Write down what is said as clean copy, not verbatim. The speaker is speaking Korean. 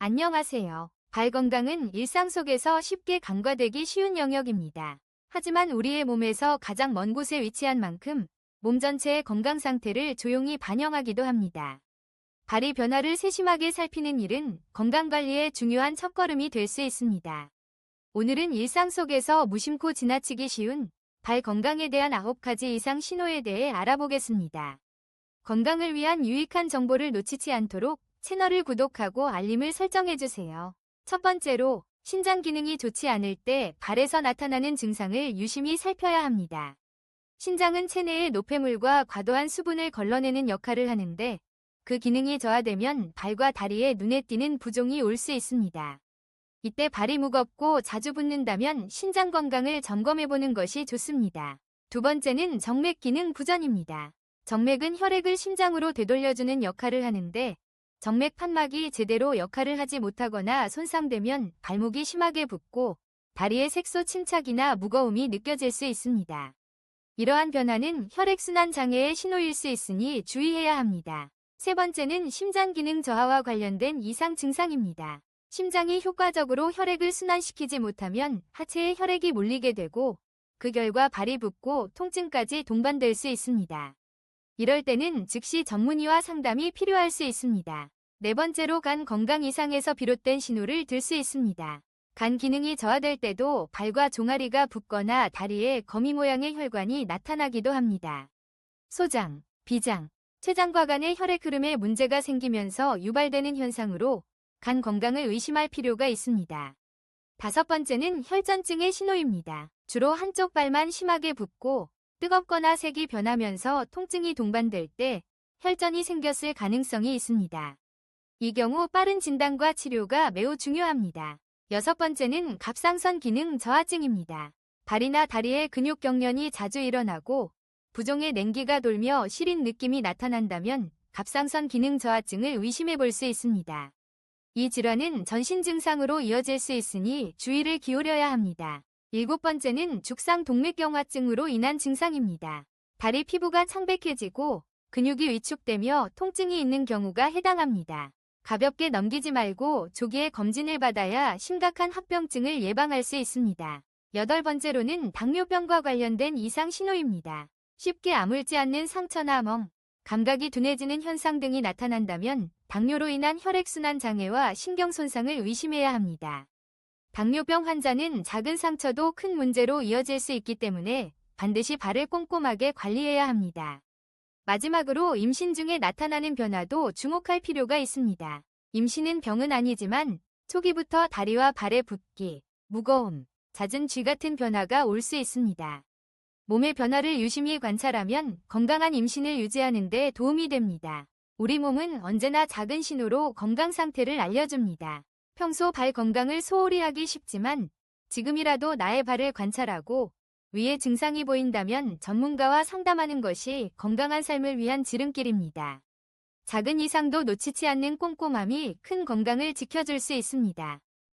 안녕하세요. 발 건강은 일상 속에서 쉽게 간과되기 쉬운 영역입니다. 하지만 우리의 몸에서 가장 먼 곳에 위치한 만큼 몸 전체의 건강 상태를 조용히 반영하기도 합니다. 발의 변화를 세심하게 살피는 일은 건강관리의 중요한 첫걸음이 될 수 있습니다. 오늘은 일상 속에서 무심코 지나치기 쉬운 발 건강에 대한 9가지 이상 신호에 대해 알아보겠습니다. 건강을 위한 유익한 정보를 놓치지 않도록 채널을 구독하고 알림을 설정해주세요. 첫 번째로, 신장 기능이 좋지 않을 때 발에서 나타나는 증상을 유심히 살펴야 합니다. 신장은 체내의 노폐물과 과도한 수분을 걸러내는 역할을 하는데, 그 기능이 저하되면 발과 다리에 눈에 띄는 부종이 올 수 있습니다. 이때 발이 무겁고 자주 붓는다면 신장 건강을 점검해보는 것이 좋습니다. 두 번째는 정맥 기능 부전입니다. 정맥은 혈액을 심장으로 되돌려주는 역할을 하는데, 정맥 판막이 제대로 역할을 하지 못하거나 손상되면 발목이 심하게 붓고 다리의 색소 침착이나 무거움이 느껴질 수 있습니다. 이러한 변화는 혈액순환 장애의 신호일 수 있으니 주의해야 합니다. 세 번째는 심장 기능 저하와 관련된 이상 증상입니다. 심장이 효과적으로 혈액을 순환시키지 못하면 하체에 혈액이 몰리게 되고 그 결과 발이 붓고 통증까지 동반될 수 있습니다. 이럴 때는 즉시 전문의와 상담이 필요할 수 있습니다. 네 번째로 간 건강 이상에서 비롯된 신호를 들 수 있습니다. 간 기능이 저하될 때도 발과 종아리가 붓거나 다리에 거미 모양의 혈관이 나타나기도 합니다. 소장, 비장, 췌장과 간의 혈액 흐름에 문제가 생기면서 유발되는 현상으로 간 건강을 의심할 필요가 있습니다. 다섯 번째는 혈전증의 신호입니다. 주로 한쪽 발만 심하게 붓고 뜨겁거나 색이 변하면서 통증이 동반될 때 혈전이 생겼을 가능성이 있습니다. 이 경우 빠른 진단과 치료가 매우 중요합니다. 여섯 번째는 갑상선 기능 저하증입니다. 발이나 다리에 근육 경련이 자주 일어나고 부종의 냉기가 돌며 시린 느낌이 나타난다면 갑상선 기능 저하증을 의심해 볼 수 있습니다. 이 질환은 전신 증상으로 이어질 수 있으니 주의를 기울여야 합니다. 일곱 번째는 죽상동맥경화증으로 인한 증상입니다. 다리 피부가 창백해지고 근육이 위축되며 통증이 있는 경우가 해당합니다. 가볍게 넘기지 말고 조기에 검진을 받아야 심각한 합병증을 예방할 수 있습니다. 여덟 번째로는 당뇨병과 관련된 이상 신호입니다. 쉽게 아물지 않는 상처나 멍, 감각이 둔해지는 현상 등이 나타난다면 당뇨로 인한 혈액순환 장애와 신경 손상을 의심해야 합니다. 당뇨병 환자는 작은 상처도 큰 문제로 이어질 수 있기 때문에 반드시 발을 꼼꼼하게 관리해야 합니다. 마지막으로 임신 중에 나타나는 변화도 주목할 필요가 있습니다. 임신은 병은 아니지만 초기부터 다리와 발의 붓기, 무거움, 잦은 쥐 같은 변화가 올 수 있습니다. 몸의 변화를 유심히 관찰하면 건강한 임신을 유지하는 데 도움이 됩니다. 우리 몸은 언제나 작은 신호로 건강 상태를 알려줍니다. 평소 발 건강을 소홀히 하기 쉽지만 지금이라도 나의 발을 관찰하고 위에 증상이 보인다면 전문가와 상담하는 것이 건강한 삶을 위한 지름길입니다. 작은 이상도 놓치지 않는 꼼꼼함이 큰 건강을 지켜줄 수 있습니다.